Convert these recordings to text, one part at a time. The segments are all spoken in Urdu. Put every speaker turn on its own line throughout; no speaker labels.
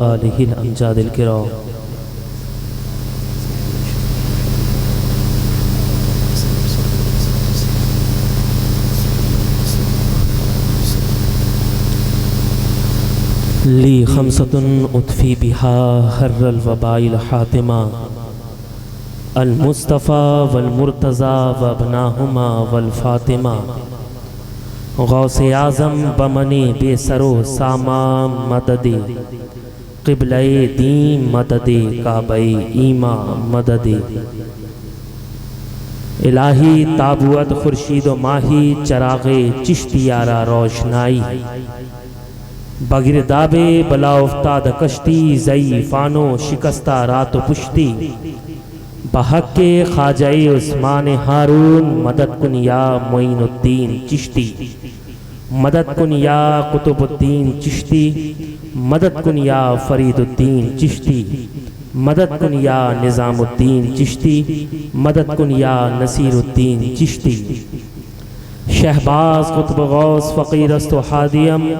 آلہ الامجاد الکرام۔ لی خمسۃ اطفی بہا حر الوباء الحاتمہ، المصطفیٰ والمرتضیٰ وابناہما والفاطمہ، غوث اعظم بمنی بے سر و ساما مدد، قبلہ دین مدد، کعبہ ایماں مدد، الہی تابوت خورشید و ماہی، چراغ چشتی یارا روشنائی، بگرداب بلا افتاد کشتی، ضعیفانو شکستہ رات و پشتی، بحق خواجہ عثمان ہارون، مدد کن یا معین الدین چشتی، مدد کن یا قطب الدین چشتی، مدد کن یا فرید الدین چشتی، مدد کن یا نظام الدین چشتی، مدد کن یا نصیر الدین چشتی، شہباز قطب غوث فقیر است و حادیم،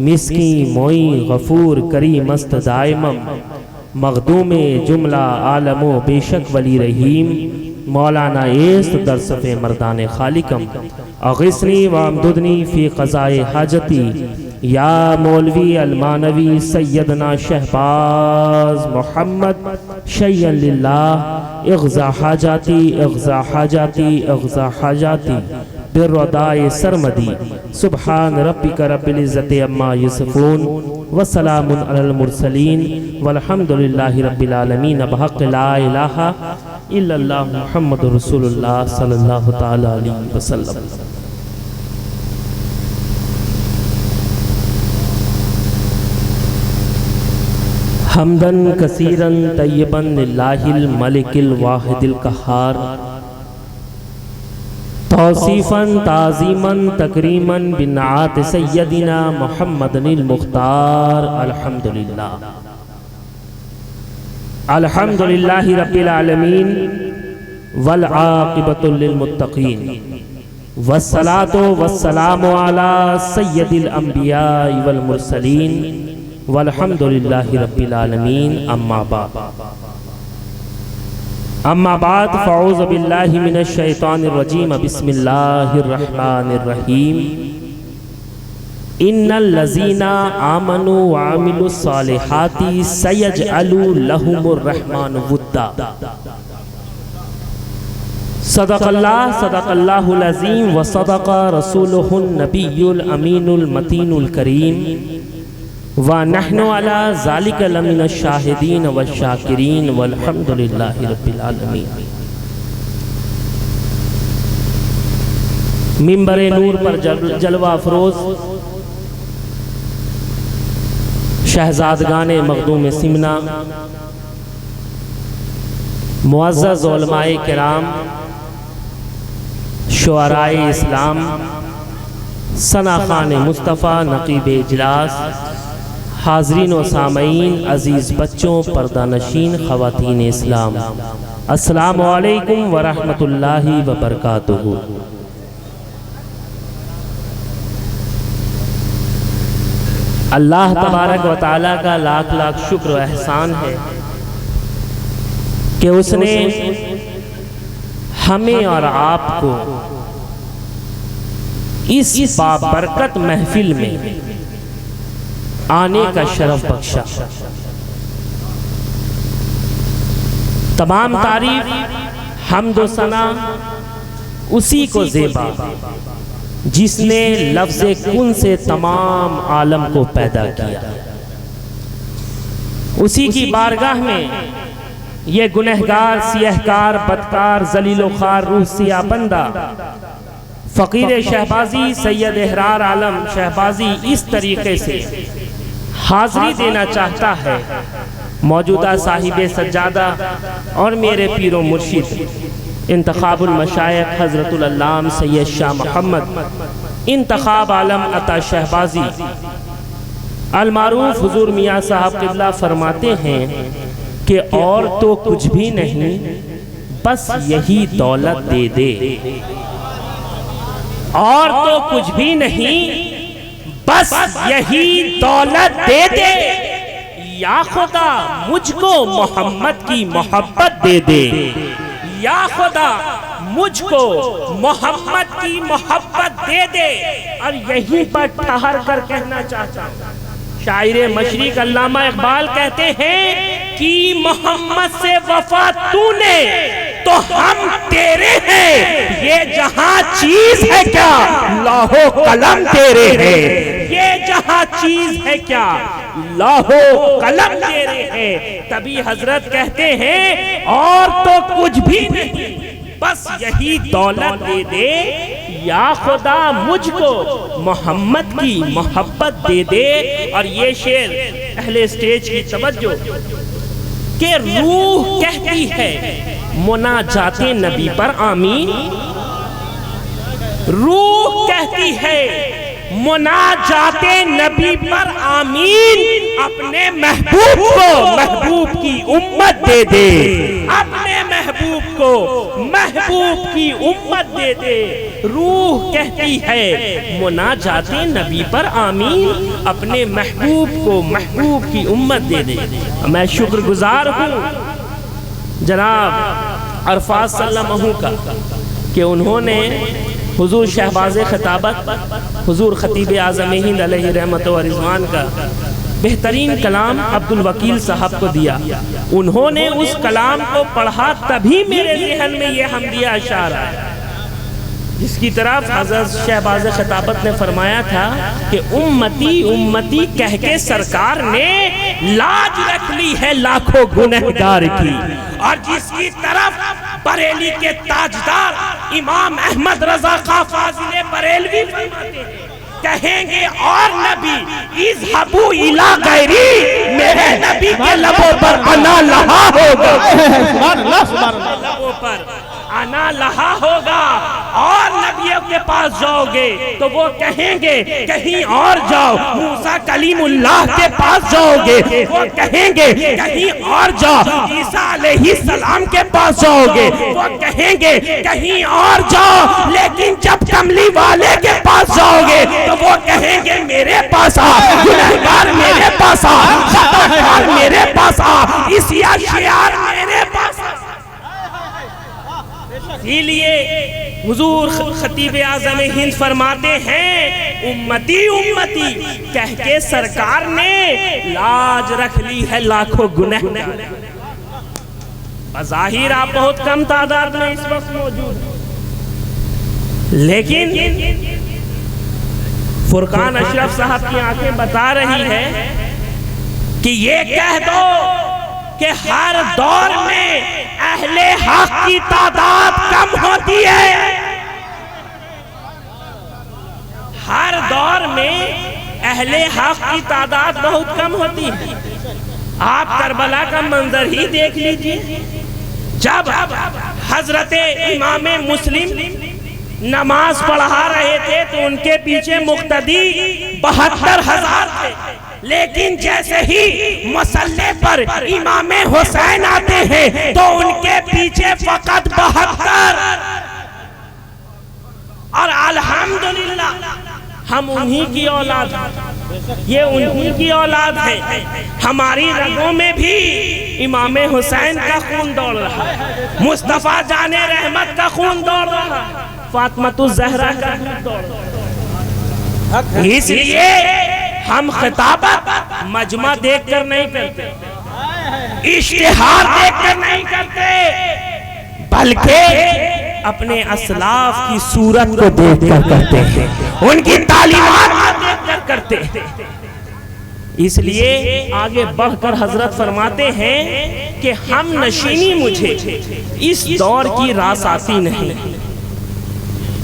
مسکین معین غفور کریم است دائمم، مخدوم جملہ عالم و بے شک ولی رحیم، مولانا ایست در صف مردان خالقم، اغثنی وامددنی فی قضاء حاجتی، یا مولوی المانوی سیدنا شہباز محمد شیئا للہ، اغزا حاجاتی اغزا حاجاتی اغزا حاجاتی بالرداء سرمدی، سبحان ربک رب العزت عما یصفون، وسلام علی المرسلین، والحمدللہ رب العالمین، بحق لا الہ الا اللہ محمد رسول اللہ صلی اللہ تعالی علیہ وسلم۔ حمدن کثیرن طیبن للہ الملک الواحد القہار، توصیفاً تعظیماً تکریماً بنعات سیدنا محمد المختار، الحمدللہ الحمدللہ رب العالمین، والعاقبۃ للمتقین، والصلاة والسلام علی سید الانبیاء والمرسلین، والحمدللہ رب العالمین، اما بعد فاعوذ باللہ من الشیطان الرجیم، بسم اللہ الرحمن الرحیم، ان الذین آمنوا وعملوا الصالحات سیجعل لهم الرحمن ودا۔ صدق اللہ العظیم، وصدق رسولہ النبی الامین المتین الکریم، وَنَحْنُ عَلَى ذَلِكَ لَمِنَ الشَّاهِدِينَ وَالشَّاكِرِينَ وَالْحَمْدُ لِلَّهِ رَبِّ الْعَالَمِينَ۔ منبر نور پر جلوہ افروز شہزادگان مخدوم سمنا، معزز علماء کرام، شعراء اسلام، ثنا خان مصطفیٰ نقیب اجلاس، حاضرین و سامعین، عزیز بچوں، پردہ نشین، خواتین اسلام، السلام علیکم ورحمۃ اللہ وبرکاتہ۔ اللہ تبارک و تعالیٰ کا لاکھ لاکھ شکر و احسان ہے کہ اس نے ہمیں اور آپ کو اس بابرکت محفل میں آنے کا شرف بخشا۔ تمام تعریف حمد و ثنا اسی کو زیبا جس نے لفظ کن سے تمام عالم کو پیدا کیا، اسی کی بارگاہ میں یہ گنہگار، سیہکار، بدکار، ذلیل و خوار، روح سیاہ بندہ فقیر شہبازی سید احرار عالم شہبازی اس طریقے سے حاضری دینا چاہتا ہے۔ موجودہ صاحب سجادہ اور میرے پیر و مرشد انتخاب المشائخ حضرت العلام سید شاہ محمد انتخاب عالم عطا شہبازی المعروف حضور میاں صاحب قبلہ فرماتے ہیں کہ اور تو کچھ بھی نہیں، بس یہی دولت دے دے۔ اور تو کچھ بھی نہیں، بس یہی دولت دے دے، یا خدا مجھ کو محمد کی محبت دے دے، یا خدا مجھ کو محمد کی محبت دے دے۔ اور یہیں پر ٹھہر کر کہنا چاہتا ہوں، شاعر مشرق علامہ اقبال کہتے ہیں کہ محمد سے وفا تو نے تو ہم تیرے ہیں، یہ جہاں چیز ہے کیا لوح و قلم تیرے ہیں، یہ جہاں چیز ہے کیا لوح و قلم تیرے ہیں۔ تبھی حضرت کہتے ہیں اور تو کچھ بھی نہیں، بس یہی دولت دے دے، یا خدا مجھ کو محمد کی محبت دے دے۔ اور یہ شعر اہل اسٹیج کی توجہ کہ روح کہتی ہے مناجات نبی پر آمین، روح کہتی ہے مناجات نبی پر آمین، اپنے محبوب کو محبوب کی امت دے دے، اپنے محبوب کو محبوب کی امت دے دے۔ روح کہتی ہے مناجات نبی پر آمین، اپنے محبوب کو محبوب کی امت دے دے۔ میں شکر گزار ہوں جناب عرفات صلی اللہ علیہ وسلم کا کہ انہوں نے حضور شہباز خطابت حضور خطیب اعظم ہند علیہ رحمت و رضوان کا بہترین کلام عبدالوکیل صاحب کو دیا۔ انہوں نے اس کلام کو پڑھا، تبھی میرے ذہن میں یہ حمدیہ اشعار آیا جس کی طرف حضرت شہباز خطابت نے فرمایا تھا کہ امتی امتی کہہ کے سرکار نے لاج رکھ لی ہے لاکھوں گنہگار کی، اور جس کی طرف بریلی کے تاجدار امام احمد رضا خان فاضل بریلوی فرماتے ہیں، کہیں گے اور نبی اذهبوا الی غیری، میرے نبی کے لبوں پر انا لہا ہوگا، سبحان اللہ سبحان اللہ، لبوں پر انا لہا ہوگا، اور نبیوں کے پاس جاؤ گے تو وہ کہیں گے کہیں اور جاؤ، موسیٰ کلیم اللہ کے پاس جاؤ گے وہ کہیں گے کہیں اور جاؤ، عیسیٰ علیہ السلام کے پاس جاؤ گے وہ کہیں گے کہیں اور جاؤ، لیکن جب کملی والے کے پاس جاؤ گے تو وہ کہیں گے میرے پاس آ، گنہگار میرے پاس آ، خطاکار میرے پاس آ، اسی اشعار میرے پاس آ۔ اسی لیے حضور خطیب اعظم ہند فرماتے ہیں امتی امتی کہہ کے سرکار نے لاج رکھ لی ہے لاکھوں گنہگار۔ بظاہر آپ بہت کم تعداد میں اس وقت موجود ہیں، لیکن فرقان اشرف صاحب کی آنکھیں بتا رہی ہے کہ یہ کہہ دو کہ ہر دور میں اہل حق کی تعداد کم ہوتی ہے، ہر دور میں اہل حق کی تعداد بہت کم ہوتی ہے۔ آپ کربلا کا منظر ہی دیکھ لیجئے، جب حضرت امام مسلم نماز پڑھا رہے تھے تو ان کے پیچھے مقتدی 72,000 تھے، لیکن جیسے ہی مصلی پر امام حسین آتے ہیں تو ان کے پیچھے فقط 72، اور الحمدللہ ہم انہی کی اولاد ہیں، یہ انہی کی اولاد ہے، ہماری رگوں میں بھی امام حسین کا خون دوڑ رہا ہے، مصطفیٰ جان رحمت کا خون دوڑ رہا ہے، فاطمۃ الزہرا کا خون دوڑ رہا ہے۔ اس لیے ہم خطابت مجمع دیکھ کر نہیں کرتے، اشتہار دیکھ کر نہیں کرتے، بلکہ اپنے اسلاف کی صورت کو دیکھ کر کرتے ہیں، ان کی تعلیمات دیکھ کر کرتے ہیں۔ اس لیے آگے بڑھ کر حضرت فرماتے ہیں کہ ہم نشینی مجھے اس دور کی راس آتی نہیں۔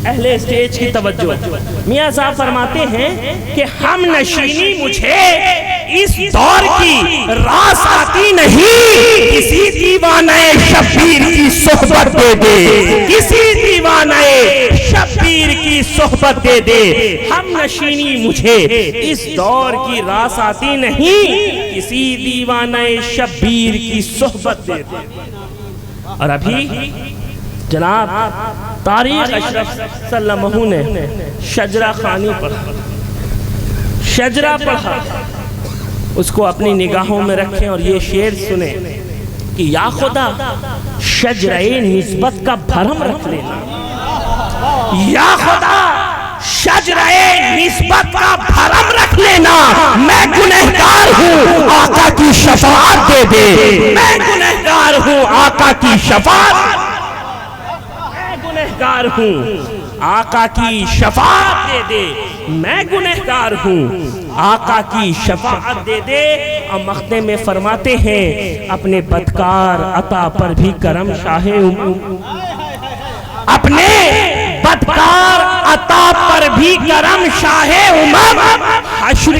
اہل اسٹیج کی توجہ، میاں صاحب فرماتے ہیں کہ ہم نشینی مجھے اس دور کی راس آتی نہیں، کسی دیوانہ شبیر کی صحبت دے دے، کسی دیوانہ شبیر کی صحبت دے دے، ہم نشینی مجھے اس دور کی راس آتی نہیں، کسی دیوانہ شبیر کی صحبت دے دے۔ اور ابھی جناب تاریخ اشرف صلی اللہ علیہ وسلم نے شجرہ خانی پڑھا، شجرہ پڑھا، اس کو اپنی نگاہوں میں رکھیں اور یہ شعر سنیں کہ یا خدا شجرہ نسبت کا بھرم رکھ لینا، یا خدا شجرہ نسبت کا بھرم رکھ لینا، میں گنہگار ہوں آقا کی شفاعت دے دے، میں گنہگار ہوں آقا کی شفاعت، میں گنہگار ہوں آقا کی شفاعت دے دے، میں گنہگار ہوں آقا کی شفاعت دے دے۔ اور مخدے میں فرماتے ہیں اپنے بدکار عطا پر بھی کرم شاہ اپنے بدکار عطا پر بھی کرم شاہ امم، حشر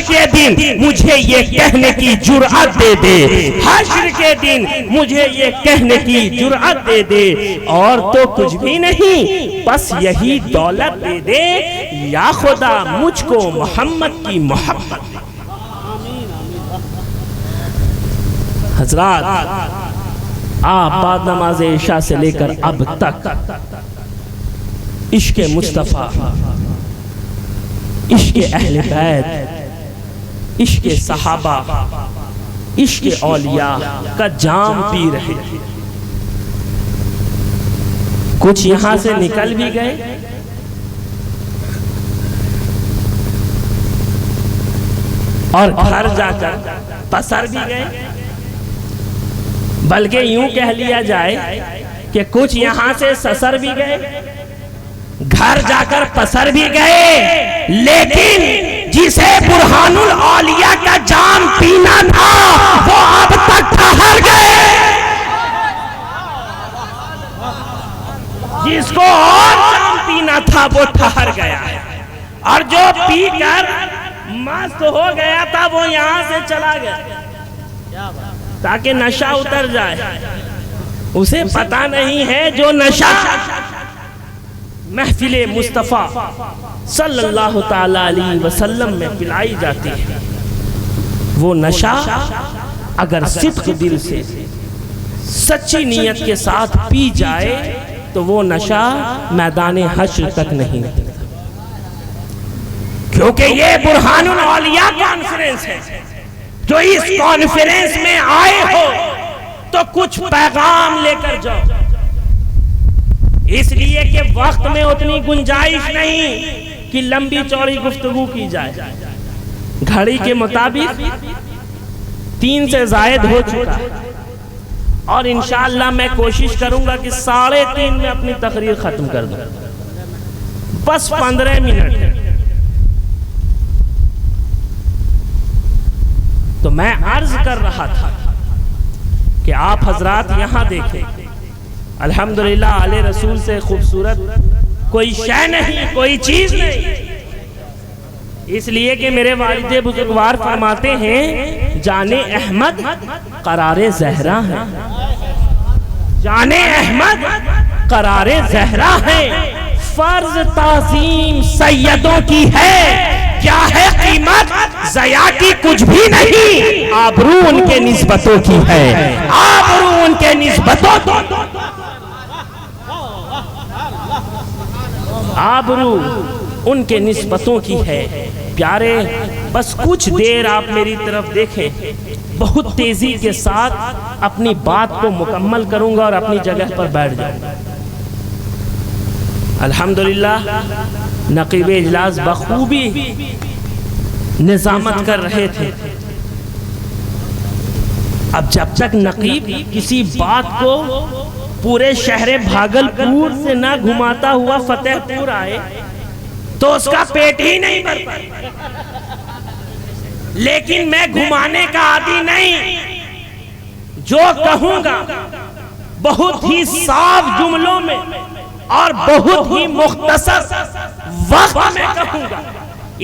کے دن مجھے یہ کہنے کی جرأت دے دے، حشر کے دن مجھے یہ کہنے کی جرأت دے دے، اور تو کچھ بھی نہیں بس یہی دولت دے دے، یا خدا مجھ کو محمد کی محبت۔ حضرات آپ بعد نماز عشاء سے لے کر اب تک عشق مصطفیٰ، عشق اہل بیت، عشق صحابہ، عشق اولیاء کا جام پی رہے ہیں۔ کچھ یہاں سے نکل بھی گئے اور گھر جا کر پسر بھی گئے، بلکہ یوں کہہ لیا جائے کہ کچھ یہاں سے سسر بھی گئے، گھر جا کر پسر بھی گئے، لیکن جسے برہان الاولیاء کا جام پینا تھا وہ اب تک ٹھہر گئے، جس کو اور جام پینا تھا وہ ٹھہر گیا ہے، اور جو پی کر مست ہو گیا تھا وہ یہاں سے چلا گیا تاکہ نشہ اتر جائے۔ اسے پتہ نہیں ہے جو نشہ محفل مصطفیٰ صلی اللہ تعالیٰ علیہ وسلم میں پلائی جاتی ہے، وہ نشہ اگر صدق دل سے سچی نیت کے ساتھ پی جائے تو وہ نشہ میدان حشر تک نہیں نکلتا، کیونکہ یہ برہان الاولیاء کانفرنس ہے۔ جو اس کانفرنس میں آئے ہو تو کچھ پیغام لے کر جاؤ، اس لیے کہ وقت میں اتنی گنجائش نہیں کہ لمبی چوڑی گفتگو کی جائے۔ گھڑی کے مطابق 3 سے زائد ہو چکا ہے، اور انشاءاللہ میں کوشش کروں گا کہ 3:30 میں اپنی تقریر ختم کر دوں، بس 15 منٹ۔ تو میں عرض کر رہا تھا کہ آپ حضرات یہاں دیکھیں، الحمدللہ آل رسول سے خوبصورت کوئی شے نہیں، کوئی چیز نہیں، اس لیے کہ میرے والد بزرگوار فرماتے ہیں جان احمد قرار زہرا ہے، جان احمد قرار زہرا ہے، فرض تعظیم سیدوں کی ہے، کیا ہے قیمت ضیاء کی کچھ بھی نہیں، آبرو ان کے نسبتوں کی ہے، آبرو ان کے نسبتوں کی، آبرو ان کے نسبتوں کی ہے۔ پیارے بس کچھ دیر آپ میری طرف دیکھیں، بہت تیزی کے ساتھ اپنی بات کو مکمل کروں گا اور اپنی جگہ پر بیٹھ جاؤں گا۔ الحمدللہ نقیب اجلاس بخوبی نظامت کر رہے تھے۔ اب جب تک نقیب کسی بات کو پورے شہر بھاگلپور سے نہ گھماتا ہوا فتح پور آئے تو اس کا پیٹ ہی نہیں بھر پائے، لیکن میں گھمانے کا عادی نہیں، جو کہوں گا بہت ہی صاف جملوں میں اور بہت ہی مختصر وقت میں کہوں گا،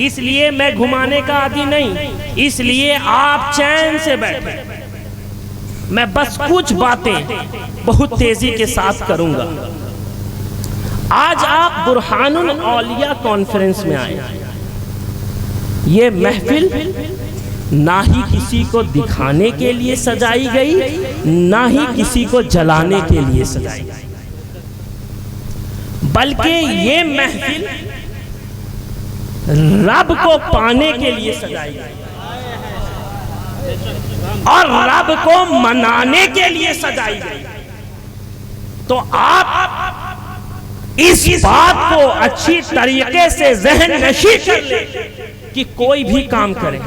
اس لیے میں گھمانے کا عادی نہیں، اس لیے آپ چین سے بیٹھیں، میں بس کچھ باتیں بہت تیزی کے ساتھ کروں گا۔ آج آپ برہان الاولیاء کانفرنس میں آئے، یہ محفل نہ ہی کسی کو دکھانے کے لیے سجائی گئی، نہ ہی کسی کو جلانے کے لیے سجائی گئی، بلکہ یہ محفل رب کو پانے کے لیے سجائی گئی۔ اور رب کو منانے کے لیے سجائی گئی. تو آپ اس بات کو اچھی طریقے سے ذہن نشی کر لیں کہ کوئی بھی کام کرے،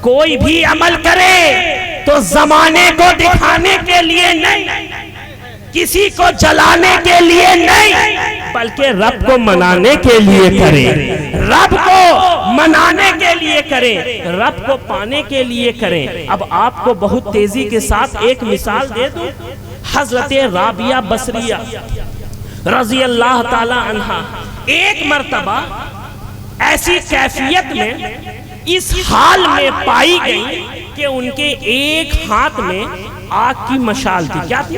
کوئی بھی عمل کرے تو زمانے کو دکھانے کے لیے نہیں، کسی کو جلانے کے لیے نہیں، بلکہ رب کو منانے کے لیے کرے، رب کو منانے کے لیے کرے، رب کو پانے کے لیے کریں. اب آپ کو بہت تیزی کے ساتھ ایک مثال دے دوں. حضرت رابعہ بصریہ رضی اللہ تعالی عنہا ایک مرتبہ ایسی کیفیت میں اس حال میں پائی گئی کہ ان کے ایک ہاتھ میں آگ کی مشال تھی. کیا تھی؟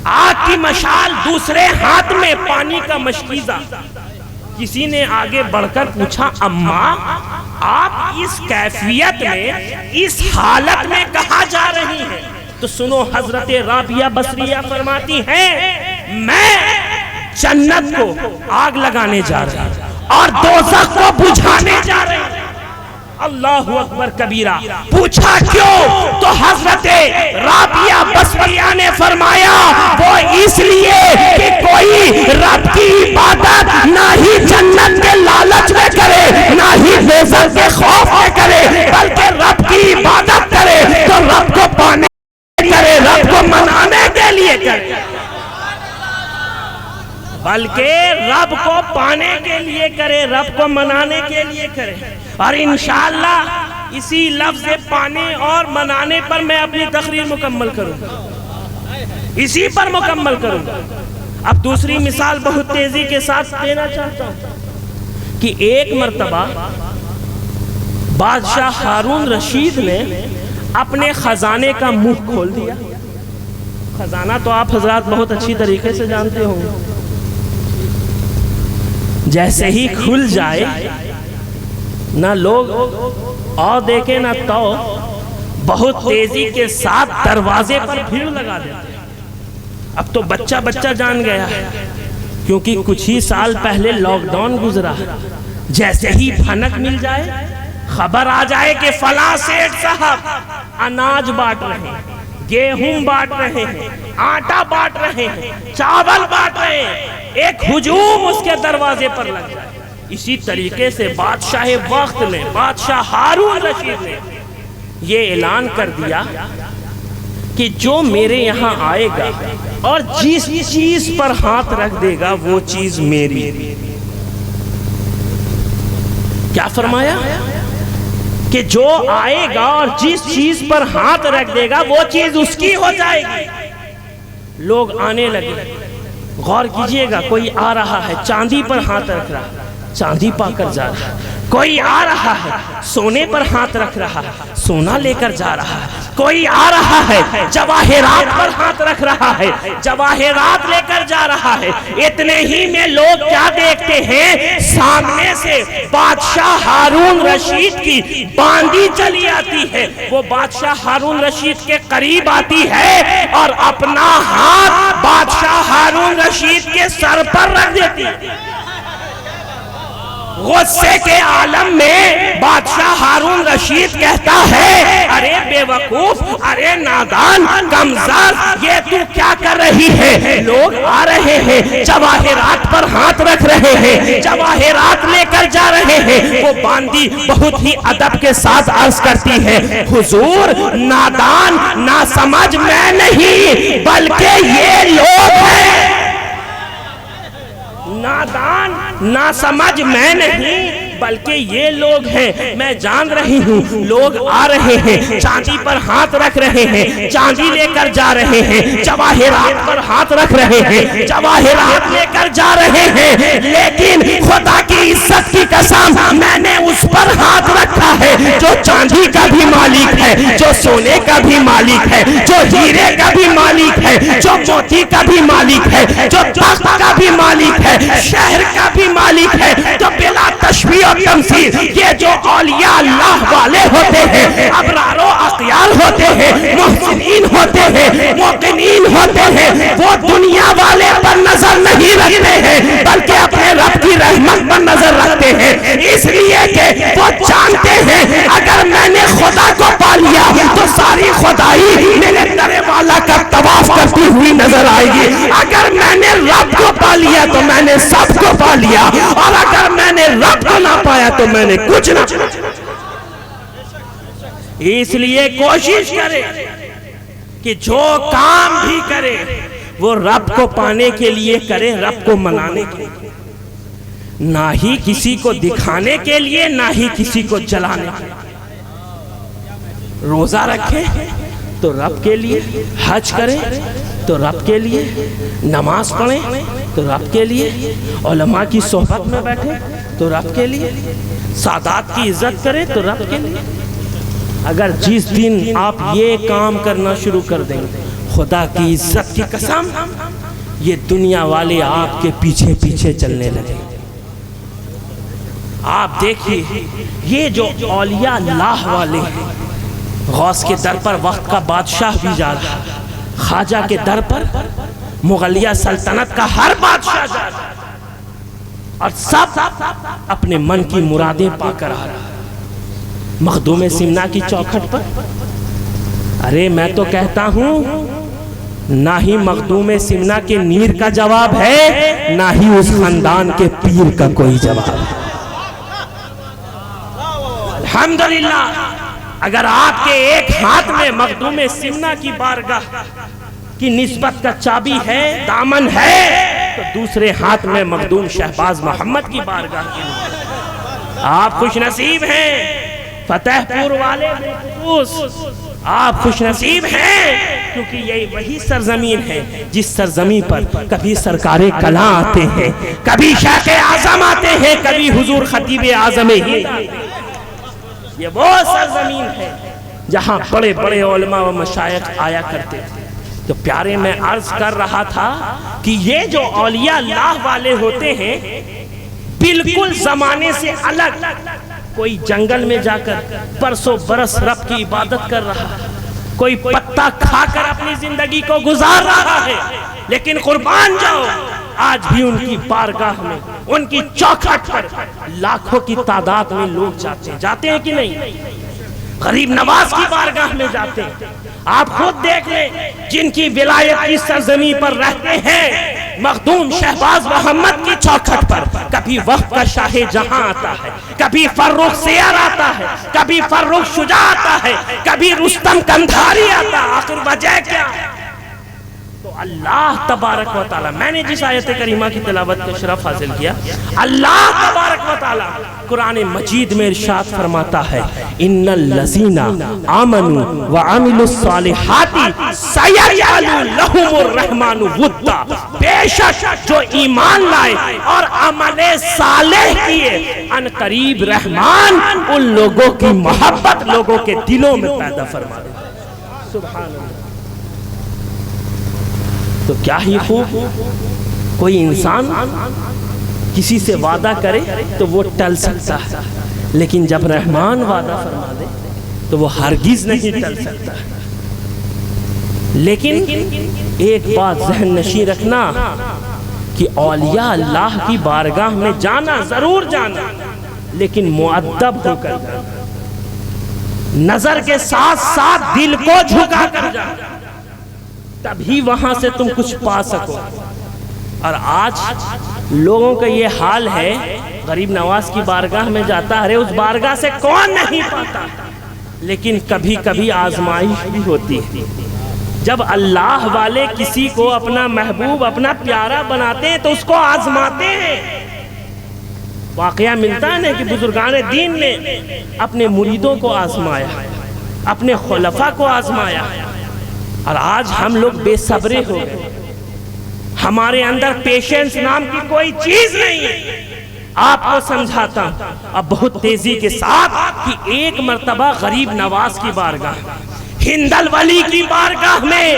آگ کی مشال، دوسرے ہاتھ میں پانی کا مشکیزہ. کسی نے آگے بڑھ کر پوچھا، اماں آپ اس کیفیت میں، اس حالت میں کہاں جا رہی ہیں؟ تو سنو، حضرت رابعہ بصریہ فرماتی ہیں میں جنت کو آگ لگانے جا رہی ہوں اور دوزخ کو بجھانے جا رہی ہوں. اللہ اکبر کبیرہ. پوچھا کیوں؟ تو حضرت رابعہ بصریہ نے فرمایا وہ اس لیے کہ کوئی رب کی عبادت نہ ہی جنت کے لالچ میں کرے، نہ ہی دوزخ کے خوف میں کرے، بلکہ رب کی عبادت کرے تو رب کو پانے کرے، رب کو منانے کے لیے کرے، بلکہ رب کو پانے کے لیے کرے، رب کو منانے کے لیے کرے. اور انشاءاللہ اسی لفظ پانے اور منانے پر میں اپنی تقریر مکمل کروں گا، اسی پر مکمل کروں گا. اب دوسری مثال بہت تیزی کے ساتھ دینا چاہتا ہوں کہ ایک مرتبہ بادشاہ ہارون رشید نے اپنے خزانے کا منہ کھول دیا. خزانہ تو آپ حضرات بہت اچھی طریقے سے جانتے ہوں گے. جیسے ہی کھل جائے نہ لوگ اور دیکھیں نہ تو بہت تیزی کے ساتھ دروازے پر بھیڑ لگا دیتے. اب تو بچہ جان گیا کیونکہ کچھ ہی سال پہلے لاک ڈاؤن گزرا. جیسے ہی بھنک مل جائے، خبر آ جائے کہ فلاں سیٹھ صاحب اناج بانٹ رہے ہیں، گیہوں بانٹ رہے ہیں، آٹا بانٹ رہے ہیں، چاول بانٹ رہے ہیں، ایک ہجوم اس کے دروازے پر لگ جائے. اسی طریقے سے بادشاہ وقت نے، بادشاہ ہارون رشید نے یہ اعلان کر دیا کہ جو میرے یہاں آئے گا اور جس چیز پر ہاتھ رکھ دے گا وہ چیز میری. کیا فرمایا؟ کہ جو آئے گا اور جس چیز پر ہاتھ رکھ دے گا وہ چیز اس کی ہو جائے گی. لوگ آنے لگے. غور کیجئے گا، کوئی آ رہا ہے چاندی پر ہاتھ رکھ رہا، چاندی پا کر جا رہا. کوئی آ رہا ہے سونے پر ہاتھ رکھ رہا، سونا لے کر جا رہا. کوئی آ رہا ہے جواہرات پر ہاتھ رکھ رہا ہے، جواہرات لے کر جا رہا ہے. اتنے ہی میں لوگ کیا دیکھتے ہیں؟ سامنے سے بادشاہ ہارون رشید کی باندی چلی آتی ہے. وہ بادشاہ ہارون رشید کے قریب آتی ہے اور اپنا ہاتھ بادشاہ ہارون رشید کے سر پر رکھ دیتی ہے. غصے کے عالم میں بادشاہ ہارون رشید کہتا ہے ارے بے وقوف، ارے نادان، کمزاد، یہ تو کیا کر رہی ہے؟ لوگ آ رہے ہیں جواہرات پر ہاتھ رکھ رہے ہیں، جواہرات لے کر جا رہے ہیں. وہ باندی بہت ہی ادب کے ساتھ عرض کرتی ہے حضور نادان ناسمجھ میں نہیں بلکہ یہ لوگ ہیں. نادان ناسمجھ میں نہیں بلکہ یہ لوگ ہیں. میں جان رہی ہوں لوگ آ رہے ہیں چاندی پر ہاتھ رکھ رہے ہیں، چاندی لے کر جا رہے ہیں، جواہرات پر ہاتھ رکھ رہے ہیں، جواہرات لے کر جا رہے ہیں، لیکن خدا کی عزت کی قسم میں نے اس پر ہاتھ رکھا ہے جو چاندی کا بھی مالک ہے، جو سونے کا بھی مالک ہے، جو ہیرے کا بھی مالک ہے، جو موتی کا بھی مالک ہے، جو تخت کا بھی مالک ہے، شہر کا بھی مالک ہے. تو بلا تشبیہ اور تمثیل یہ جو اولیاء اللہ والے ہوتے ہیں، ابرار و اخیار ہوتے ہیں، محسنین ہوتے ہیں، موقنین ہوتے ہیں، وہ دنیا والے پر نظر نہیں رکھتے ہیں بلکہ اپنے رب کی رحمت پر نظر رکھتے ہیں. اس لیے کہ وہ جانتے ہیں اگر میں نے خدا کو پا لیا تو تو میں نے سب کو پا لیا، اور اگر میں نے رب کو نہ پایا تو میں نے کچھ نہ پایا۔ اس لیے کوشش کرے کہ جو کام بھی کرے وہ رب کو پانے کے لیے کرے، رب کو منانے کے لیے، نہ ہی کسی کو دکھانے کے لیے، نہ ہی کسی کو جلانے کے لیے۔ روزہ رکھے تو رب کے لیے، حج کریں تو رب کے لیے، نماز پڑھیں تو رب کے لیے، علماء کی صحبت میں بیٹھیں تو رب کے لیے، سادات کی عزت کریں تو رب کے لیے۔ اگر جس دن آپ یہ کام کرنا شروع کر دیں، خدا کی عزت کی قسم یہ دنیا والے آپ کے پیچھے پیچھے چلنے لگے۔ آپ دیکھیے یہ جو اولیاء اللہ والے ہیں، غوث کے در پر وقت کا بادشاہ بھی جا رہا ہے، خواجہ کے در پر مغلیہ سلطنت کا ہر بادشاہ جا رہا ہے، اور سب اپنے من کی مرادیں پا کر آ رہا ہے۔ مخدوم سمنا کی چوکھٹ پر، ارے میں تو کہتا ہوں نہ ہی مخدوم سمنا کے میر کا جواب ہے، نہ ہی اس خاندان کے پیر کا کوئی جواب ہے۔ الحمدللہ اگر آپ کے ایک ہاتھ میں مخدوم سمنا کی بارگاہ کی نسبت کا چابی ہے، دامن ہے، تو دوسرے ہاتھ میں مخدوم شہباز محمد کی بارگاہ کی نسبت۔ آپ خوش نصیب ہیں فتح پور والے بالخصوص، آپ خوش نصیب ہیں کیونکہ یہ وہی سرزمین ہے جس سرزمین پر کبھی سرکار کلاں آتے ہیں، کبھی شیخ اعظم آتے ہیں، کبھی حضور خطیب اعظم ہند آتے ہیں۔ یہ وہ سرزمین ہے جہاں بڑے بڑے علماء و مشائخ آیا کرتے تھے۔ تو پیارے میں عرض کر رہا تھا کہ یہ جو اولیاء اللہ والے ہوتے ہیں بالکل زمانے سے الگ، کوئی جنگل میں جا کر برسوں برس رب کی عبادت کر رہا ہے، کوئی پتا کھا کر اپنی زندگی کو گزار رہا ہے، لیکن قربان جاؤ آج بھی ان کی بارگاہ میں، ان کی چوکھٹ پر لاکھوں کی تعداد میں لوگ جاتے ہیں کہ نہیں؟ غریب نواز کی بارگاہ میں جاتے ہیں۔ آپ خود دیکھ لیں جن کی ولایت کی سرزمین پر رہتے ہیں، مخدوم شہباز محمد کی چوکھٹ پر کبھی وقت کا شاہ جہاں آتا ہے، کبھی فرخ سیر آتا ہے، کبھی فرخ شجاع آتا ہے، کبھی رستم کندھاری آتا ہے۔ آخر وجہ کیا؟ تو اللہ تبارک و تعالی، میں نے جس آیت کریمہ کی تلاوت کا شرف حاصل کیا، اللہ تبارک و تعالی قرآن مجید میں ارشاد فرماتا ہے ان الذین آمنوا وعملوا الصالحات سیجعل لهم الرحمن ودا، بے شک جو ایمان لائے اور عمل صالح کیے ان قریب رحمان ان لوگوں کی محبت لوگوں کے دلوں میں پیدا فرما دے۔ سبحان اللہ۔ تو کیا ہی خوب کوئی انسان کسی سے وعدہ کرے تو وہ ٹل سکتا ہے، لیکن جب رحمان وعدہ فرما دے تو وہ ہرگز نہیں ٹل سکتا۔ لیکن ایک بات ذہن نشین رکھنا کہ اولیاء اللہ کی بارگاہ میں جانا ضرور جانا، لیکن مؤدب ہو کر جانا، نظر کے ساتھ ساتھ دل کو جھکا کر جانا، تبھی وہاں سے تم کچھ پا سکو۔ اور آج لوگوں کا یہ حال ہے، غریب نواز کی بارگاہ میں جاتا ہے، اس بارگاہ سے کون نہیں پاتا، لیکن کبھی کبھی آزمائش بھی ہوتی ہے۔ جب اللہ والے کسی کو اپنا محبوب اپنا پیارا بناتے ہیں تو اس کو آزماتے ہیں۔ واقعہ ملتا ہے کہ بزرگان دین نے اپنے مریدوں کو آزمایا، اپنے خلفاء کو آزمایا، اور آج ہم لوگ بے صبرے ہو گئے، ہمارے اندر پیشنس نام کی کوئی چیز نہیں ہے۔ آپ کو سمجھاتا ہوں اب بہت تیزی کے ساتھ کہ ایک مرتبہ غریب نواز کی بارگاہ، ہندل ولی کی بارگاہ میں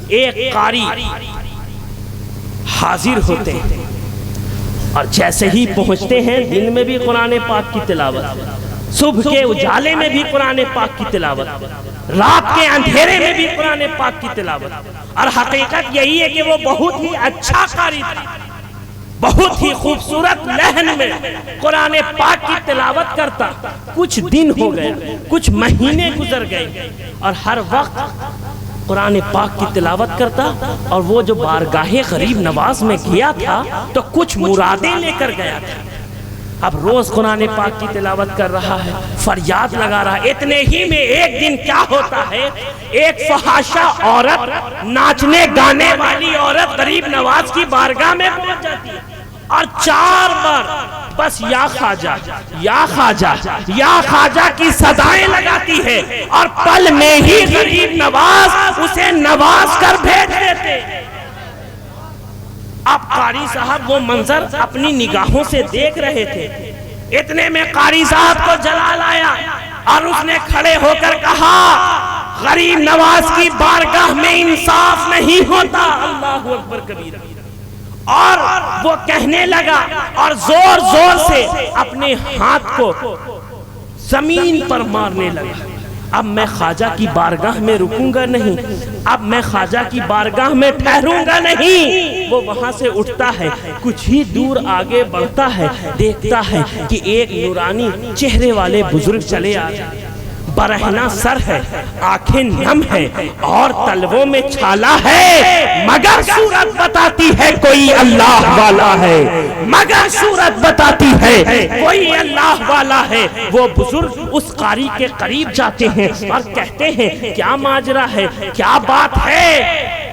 ایک قاری حاضر ہوتے ہیں، اور جیسے ہی پہنچتے ہیں دن میں بھی قرآن پاک کی تلاوت، صبح کے اجالے میں بھی قرآن پاک کی تلاوت، رات کے اندھیرے میں بھی قرآن پاک کی تلاوت۔ اور حقیقت یہی ہے کہ وہ بہت ہی اچھا قاری تھا، بہت ہی خوبصورت لہن میں قرآن پاک کی تلاوت کرتا۔ کچھ دن ہو گئے، کچھ مہینے گزر گئے، اور ہر وقت قرآن پاک کی تلاوت کرتا اور وہ جو بارگاہ غریب نواز میں گیا تھا تو کچھ مرادیں لے کر گیا تھا. اب روز قرآن پاک کی تلاوت کر رہا ہے، فریاد لگا رہا ہے. اتنے ہی میں ایک دن کیا ہوتا ہے، ایک فحاشہ عورت، ناچنے گانے والی عورت غریب نواز کی بارگاہ میں پہنچ جاتی ہے اور 4 بار بس یا خواجہ یا خواجہ یا خواجہ کی صدائیں لگاتی ہے اور پل میں ہی غریب نواز اسے نواز کر بھیج دیتے. اب قاری صاحب وہ منظر اپنی نگاہوں سے دیکھ رہے تھے. اتنے میں قاری صاحب کو جلال آیا اور اس نے کھڑے ہو کر کہا غریب نواز کی بارگاہ میں انصاف نہیں ہوتا. اللہ اکبر کبیرہ. اور وہ کہنے لگا اور زور زور سے اپنے ہاتھ کو زمین پر مارنے لگا. اب میں خواجہ کی بارگاہ میں رکوں گا نہیں، اب میں خواجہ کی بارگاہ میں ٹھہروں گا نہیں. وہ وہاں سے اٹھتا ہے، کچھ ہی دور آگے بڑھتا ہے، دیکھتا ہے کہ ایک نورانی چہرے والے بزرگ چلے آئے. برہنہ سر ہے، آنکھیں نم ہے اور تلووں میں چھالا ہے، مگر صورت بتاتی ہے کوئی اللہ والا ہے، مگر صورت بتاتی ہے کوئی اللہ والا ہے. وہ بزرگ اس قاری کے قریب جاتے ہیں اور کہتے ہیں کیا ماجرا ہے، کیا بات ہے؟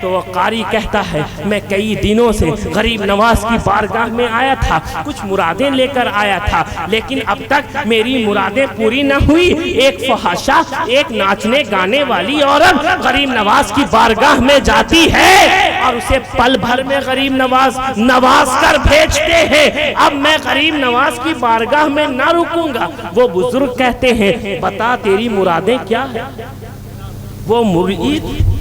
تو وہ قاری کہتا ہے میں کئی دنوں سے غریب نواز کی بارگاہ میں آیا تھا، کچھ مرادیں لے کر آیا تھا، لیکن اب تک میری مرادیں پوری نہ ہوئی. ایک فحاشہ، ایک ناچنے گانے والی عورت غریب نواز کی بارگاہ میں جاتی ہے اور اسے پل بھر میں غریب نواز کر بھیجتے ہیں. اب میں غریب نواز کی بارگاہ میں نہ رکوں گا. وہ بزرگ کہتے ہیں بتا تیری مرادیں کیا ہیں؟ وہ مرید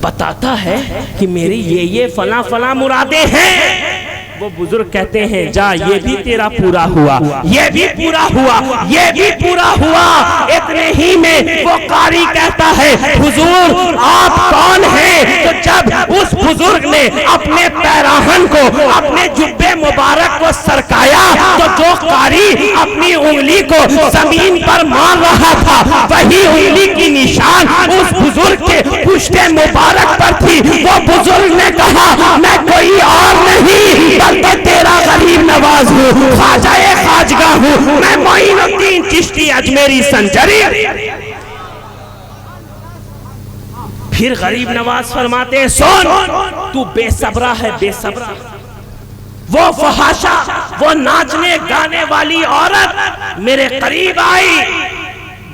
بتاتا ہے کہ میری یہ فلاں فلاں مرادیں ہیں. وہ بزرگ کہتے ہیں جا یہ بھی تیرا پورا ہوا، یہ بھی پورا ہوا، یہ بھی پورا ہوا. اتنے ہی میں وہ قاری کہتا ہے حضور آپ کون ہیں؟ تو جب اس بزرگ نے اپنے پیراہن کو، اپنے جبے مبارک کو سرکایا تو جو قاری اپنی انگلی کو زمین پر مار رہا تھا وہی انگلی کی نشان اس بزرگ کے پشت مبارک پر تھی. وہ بزرگ نے کہا میں کوئی اور نہیں بلکہ تیرا غریب نواز ہوں، خواجہ خواجگاہ ہوں، میں معین الدین چشتی اجمیری سنجری. پھر غریب نواز فرماتے ہیں سن تو بے صبرہ ہے، بے صبرہ. وہ فحاشہ، وہ ناچنے گانے والی عورت میرے قریب آئی،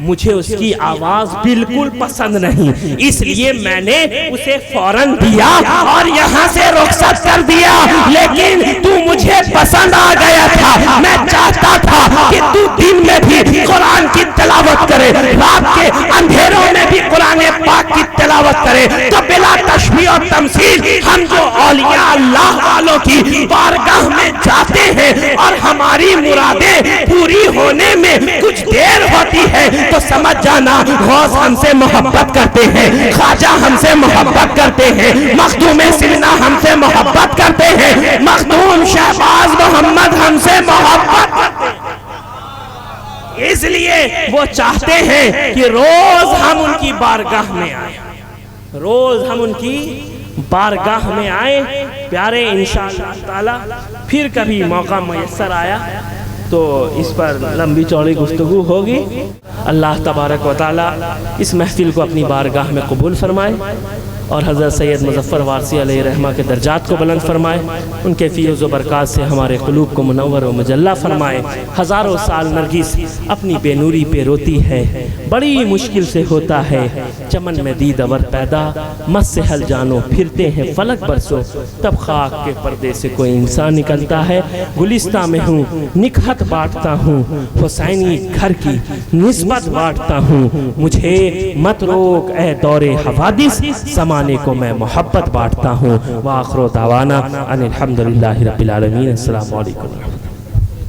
مجھے اس کی آواز بالکل پسند نہیں، اس لیے میں نے اسے فوراً دیا اور یہاں سے رخصت کر دیا. لیکن تو مجھے پسند آ گیا تھا، میں چاہتا تھا کہ تو دن میں بھی قرآن کی تلاوت کرے، رات کے اندھیروں میں بھی قرآن پاک کی تلاوت کرے. تو بلا تشبیہ و تمثیل ہم جو اولیاء اللہ والوں کی بارگاہ میں جاتے ہیں اور ہماری مرادیں پوری ہونے میں کچھ دیر ہوتی ہے تو سمجھ جانا غوث ہم سے محبت کرتے ہیں، خواجہ ہم سے محبت کرتے ہیں، مخدوم سینا ہم سے محبت کرتے ہیں، مخدوم شہباز محمد ہم سے محبت کرتے ہیں. اس لیے وہ چاہتے ہیں کہ روز ہم ان کی بارگاہ میں آئیں، روز ہم ان کی بارگاہ میں آئیں. پیارے انشاءاللہ تعالی پھر کبھی موقع میسر آیا تو اس پر لمبی چوڑی گفتگو ہوگی. اللہ تبارک و تعالی اس محفل کو اپنی بارگاہ میں قبول فرمائے اور حضرت سید مظفر وارثی علیہ رحمہ کے درجات کو بلند فرمائے، ان کے فیض و برکات سے ہمارے قلوب کو منور و مجلہ فرمائے. ہزاروں سال نرگس اپنی بے نوری پہ روتی ہے، بڑی مشکل سے ہوتا ہے چمن میں دید اور پیدا، مس سے ہل جانو پھرتے ہیں فلک برسو، تب خاک کے پردے سے کوئی انسان نکلتا ہے. گلستہ میں ہوں نکہت بانٹتا ہوں، حسینی گھر کی نسبت بانٹتا ہوں. مجھے مت روک اے دور حوادث، زمانے کو میں محبت بانٹتا ہوں. وآخر دعوانا ان الحمدللہ رب العالمین. السلام علیکم.